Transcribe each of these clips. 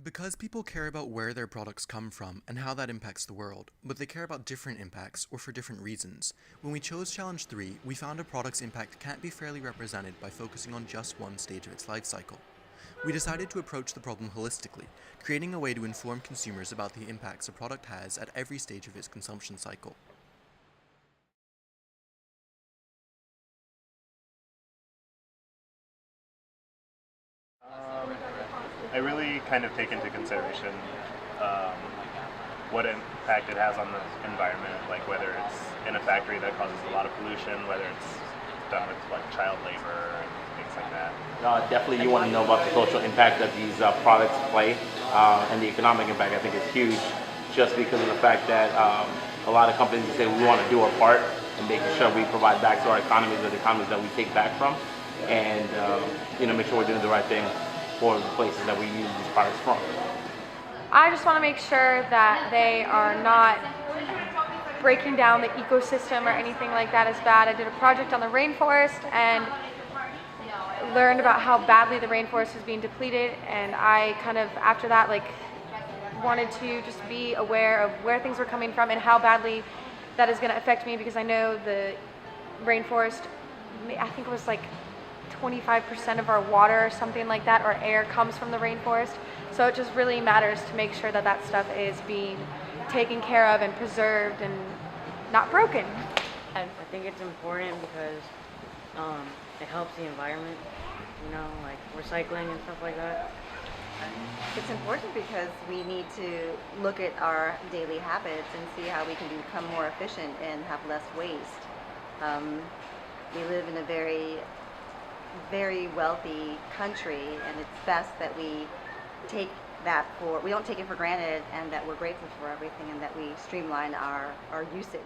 Because people care about where their products come from and how that impacts the world, but they care about different impacts or for different reasons, when we chose Challenge 3, we found a product's impact can't be fairly represented by focusing on just one stage of its life cycle. We decided to approach the problem holistically, creating a way to inform consumers about the impacts a product has at every stage of its consumption cycle. I really kind of take into consideration um, what impact it has on the environment, like whether it's in a factory that causes a lot of pollution, whether it's done with like child labor and things like that. Definitely you want to know about the social impact that these products play, and the economic impact I think is huge, just because of the fact that a lot of companies say we want to do our part in making sure we provide back to our economies or the economies that we take back from, and make sure we're doing the right thing for the places that we use these products from. I just want to make sure that they are not breaking down the ecosystem or anything like that is bad. I did a project on the rainforest and learned about how badly the rainforest is being depleted, and I kind of, after that, wanted to just be aware of where things were coming from and how badly that is going to affect me, because I know the rainforest, I think it was 25% of our water or something like that, or air, comes from the rainforest. So it just really matters to make sure that that stuff is being taken care of and preserved and not broken. I think it's important because it helps the environment, like recycling and stuff like that. It's important because we need to look at our daily habits and see how we can become more efficient and have less waste. We live in a very, very wealthy country, and it's best that we don't take it for granted, and that we're grateful for everything, and that we streamline our usage.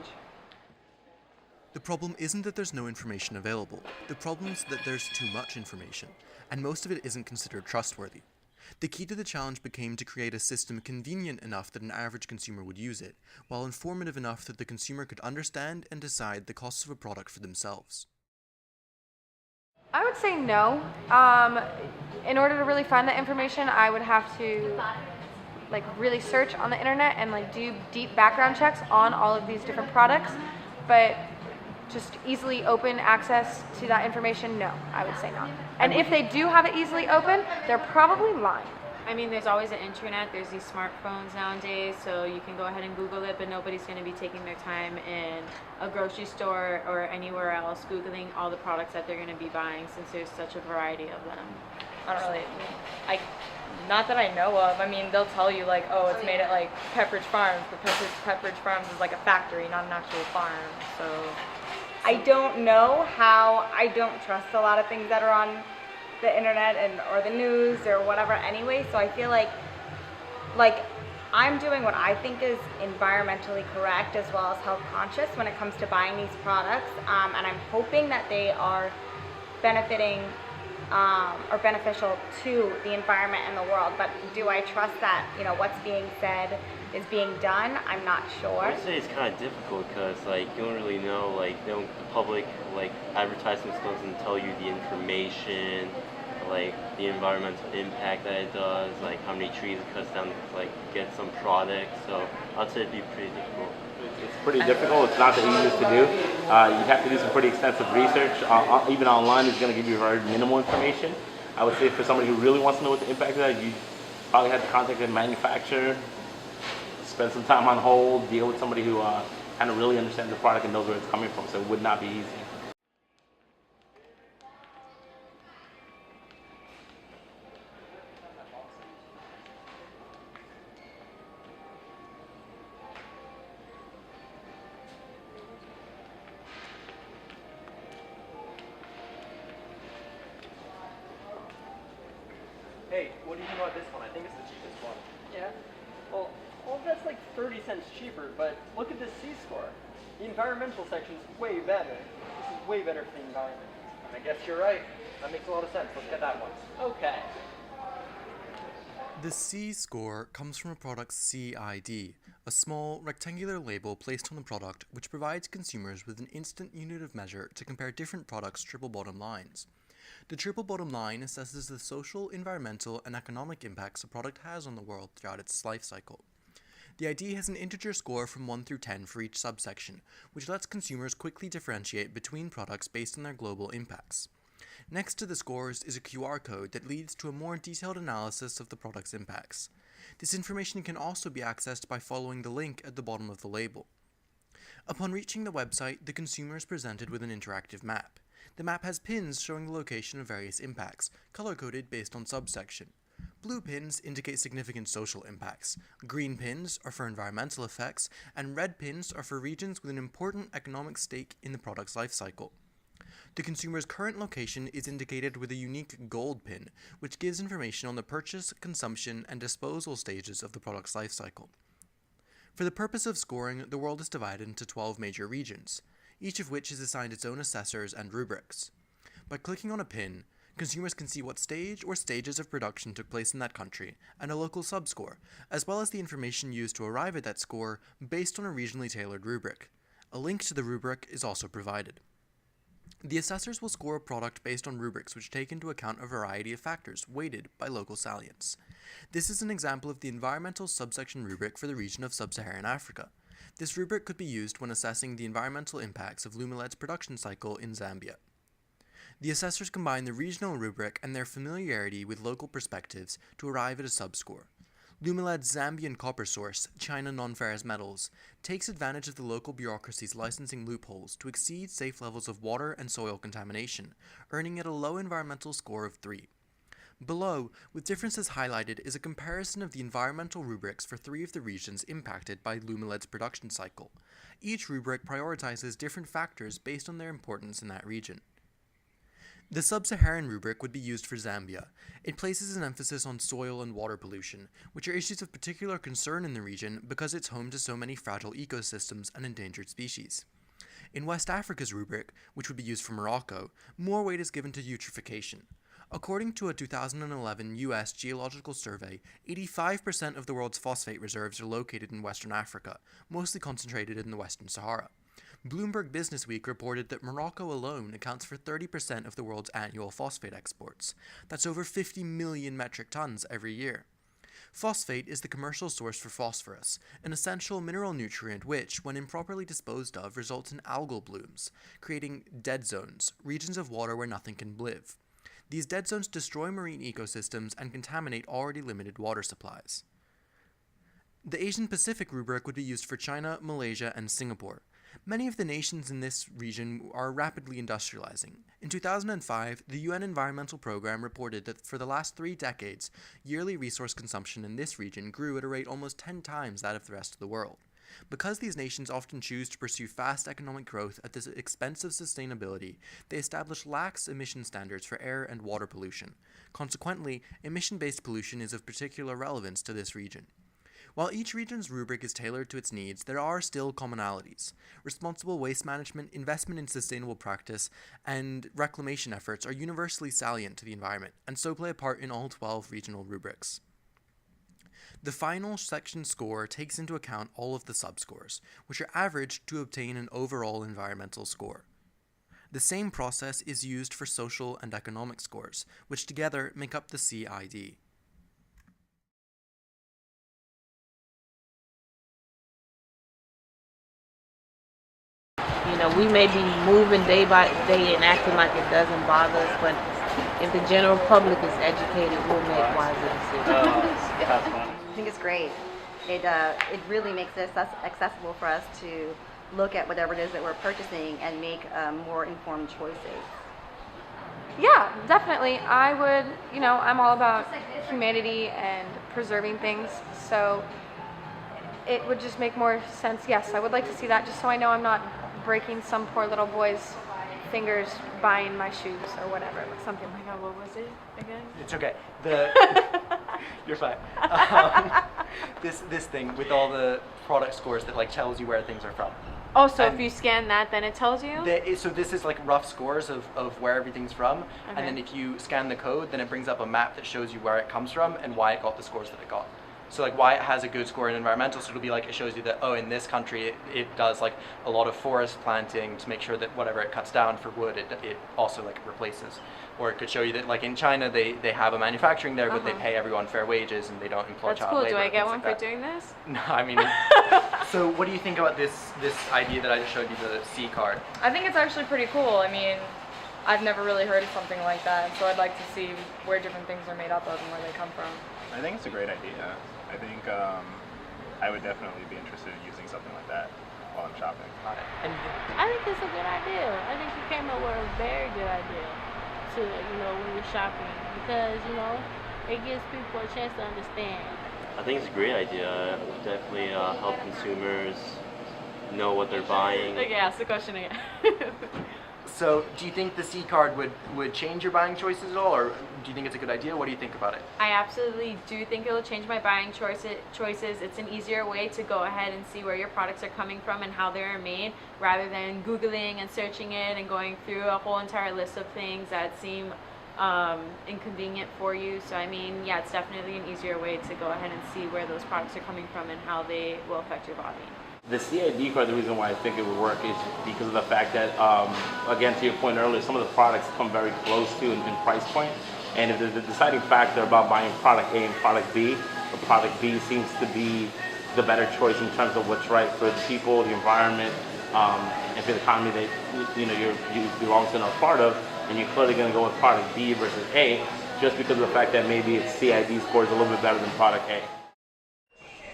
The problem isn't that there's no information available. The problem is that there's too much information, and most of it isn't considered trustworthy. The key to the challenge became to create a system convenient enough that an average consumer would use it, while informative enough that the consumer could understand and decide the costs of a product for themselves. I would say no. In order to really find that information, I would have to really search on the internet and do deep background checks on all of these different products. But just easily open access to that information, no, I would say not. And if they do have it easily open, they're probably lying. I mean, there's always the internet, there's these smartphones nowadays, so you can go ahead and Google it, but nobody's going to be taking their time in a grocery store or anywhere else Googling all the products that they're going to be buying, since there's such a variety of them. I don't really, not that I know of. I mean, they'll tell you oh, it's made at Pepperidge Farms, but Pepperidge Farms is a factory, not an actual farm, so. I don't know how. I don't trust a lot of things that are on the internet or the news or whatever anyway, so I feel like I'm doing what I think is environmentally correct as well as health conscious when it comes to buying these products, and I'm hoping that they are benefiting or beneficial to the environment and the world. But do I trust that what's being said is being done? I'm not sure. I would say it's kind of difficult because you don't really know, the public advertisements doesn't tell you the information, the environmental impact that it does, how many trees it cuts down to get some product. So I'd say it'd be pretty difficult. It's pretty difficult. It's not the easiest to do. You have to do some pretty extensive research. Even online is going to give you very minimal information. I would say for somebody who really wants to know what the impact is, you probably have to contact the manufacturer, spend some time on hold, deal with somebody who kind of really understands the product and knows where it's coming from. So it would not be easy. Hey, what do you think about this one? I think it's the cheapest one. Yeah? Well, that's 30 cents cheaper, but look at this C-score. The environmental section's way better. This is way better for the environment. And I guess you're right. That makes a lot of sense. Let's get that one. Okay. The C score comes from a product's CID, a small, rectangular label placed on the product which provides consumers with an instant unit of measure to compare different products' triple bottom lines. The triple bottom line assesses the social, environmental, and economic impacts a product has on the world throughout its life cycle. The ID has an integer score from 1 through 10 for each subsection, which lets consumers quickly differentiate between products based on their global impacts. Next to the scores is a QR code that leads to a more detailed analysis of the product's impacts. This information can also be accessed by following the link at the bottom of the label. Upon reaching the website, the consumer is presented with an interactive map. The map has pins showing the location of various impacts, color-coded based on subsection. Blue pins indicate significant social impacts, green pins are for environmental effects, and red pins are for regions with an important economic stake in the product's life cycle. The consumer's current location is indicated with a unique gold pin, which gives information on the purchase, consumption, and disposal stages of the product's life cycle. For the purpose of scoring, the world is divided into 12 major regions, each of which is assigned its own assessors and rubrics. By clicking on a pin, consumers can see what stage or stages of production took place in that country, and a local subscore, as well as the information used to arrive at that score based on a regionally tailored rubric. A link to the rubric is also provided. The assessors will score a product based on rubrics which take into account a variety of factors, weighted by local salience. This is an example of the environmental subsection rubric for the region of sub-Saharan Africa. This rubric could be used when assessing the environmental impacts of Lumiled's production cycle in Zambia. The assessors combine the regional rubric and their familiarity with local perspectives to arrive at a subscore. Lumiled's Zambian copper source, China Non-Ferrous Metals, takes advantage of the local bureaucracy's licensing loopholes to exceed safe levels of water and soil contamination, earning it a low environmental score of 3. Below, with differences highlighted, is a comparison of the environmental rubrics for 3 of the regions impacted by Lumiled's production cycle. Each rubric prioritizes different factors based on their importance in that region. The sub-Saharan rubric would be used for Zambia. It places an emphasis on soil and water pollution, which are issues of particular concern in the region because it's home to so many fragile ecosystems and endangered species. In West Africa's rubric, which would be used for Morocco, more weight is given to eutrophication. According to a 2011 U.S. Geological Survey, 85% of the world's phosphate reserves are located in Western Africa, mostly concentrated in the Western Sahara. Bloomberg Businessweek reported that Morocco alone accounts for 30% of the world's annual phosphate exports. That's over 50 million metric tons every year. Phosphate is the commercial source for phosphorus, an essential mineral nutrient which, when improperly disposed of, results in algal blooms, creating dead zones, regions of water where nothing can live. These dead zones destroy marine ecosystems and contaminate already limited water supplies. The Asian Pacific rubric would be used for China, Malaysia, and Singapore. Many of the nations in this region are rapidly industrializing. In 2005, the UN Environmental Programme reported that for the last 3 decades, yearly resource consumption in this region grew at a rate almost 10 times that of the rest of the world. Because these nations often choose to pursue fast economic growth at the expense of sustainability, they establish lax emission standards for air and water pollution. Consequently, emission-based pollution is of particular relevance to this region. While each region's rubric is tailored to its needs, there are still commonalities. Responsible waste management, investment in sustainable practice, and reclamation efforts are universally salient to the environment, and so play a part in all 12 regional rubrics. The final section score takes into account all of the subscores, which are averaged to obtain an overall environmental score. The same process is used for social and economic scores, which together make up the CID. You know, we may be moving day by day and acting like it doesn't bother us, but if the general public is educated, we'll make wiser decisions. I think it's great. It really makes this accessible for us to look at whatever it is that we're purchasing and make more informed choices. Yeah, definitely. I would, I'm all about humanity and preserving things, so it would just make more sense. Yes, I would like to see that just so I know I'm not breaking some poor little boy's fingers buying my shoes or whatever, something like that. What was it again? It's okay. You're fine. This thing with all the product scores that like tells you where things are from. Oh, so if you scan that, then it tells you? So this is like rough scores of where everything's from, Okay. and then if you scan the code, then it brings up a map that shows you where it comes from and why it got the scores that it got. So like why it has a good score in environmental, so it'll be like, it shows you that, oh, in this country it does like a lot of forest planting to make sure that whatever it cuts down for wood, it also like replaces. Or it could show you that like in China they have a manufacturing there, but they pay everyone fair wages and they don't employ That's child cool. labor. Do I get things one like for that. doing this? No, I mean, so what do you think about this idea that I just showed you, the C card? I think it's actually pretty cool. I mean, I've never really heard of something like that, so I'd like to see where different things are made up of and where they come from. I think it's a great idea. I think I would definitely be interested in using something like that while I'm shopping. And I think it's a good idea. I think you came up with a very good idea to, when you're shopping, because, it gives people a chance to understand. I think it's a great idea. It would definitely help consumers know what they're buying. Okay, ask the question again. So do you think the C card would change your buying choices at all, or do you think it's a good idea? What do you think about it? I absolutely do think it will change my buying choices. It's an easier way to go ahead and see where your products are coming from and how they're made, rather than Googling and searching it and going through a whole entire list of things that seem inconvenient for you. So I mean, yeah, it's definitely an easier way to go ahead and see where those products are coming from and how they will affect your body. The CID card, the reason why I think it would work is because of the fact that, again, to your point earlier, some of the products come very close to in price point. And if there's a deciding factor about buying product A and product B, the product B seems to be the better choice in terms of what's right for the people, the environment, and for the economy that you belong to and are part of. And you're clearly going to go with product B versus A, just because of the fact that maybe its CID score is a little bit better than product A.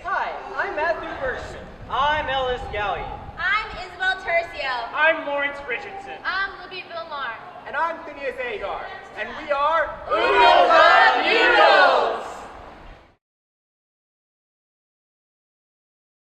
Hi, I'm Matthew Ferguson. I'm Ellis Gallion. I'm Isabel Tercio. I'm Lawrence Richardson. I'm Libby Vilmar. And I'm Phineas Agar. And we are Oodles of Utils!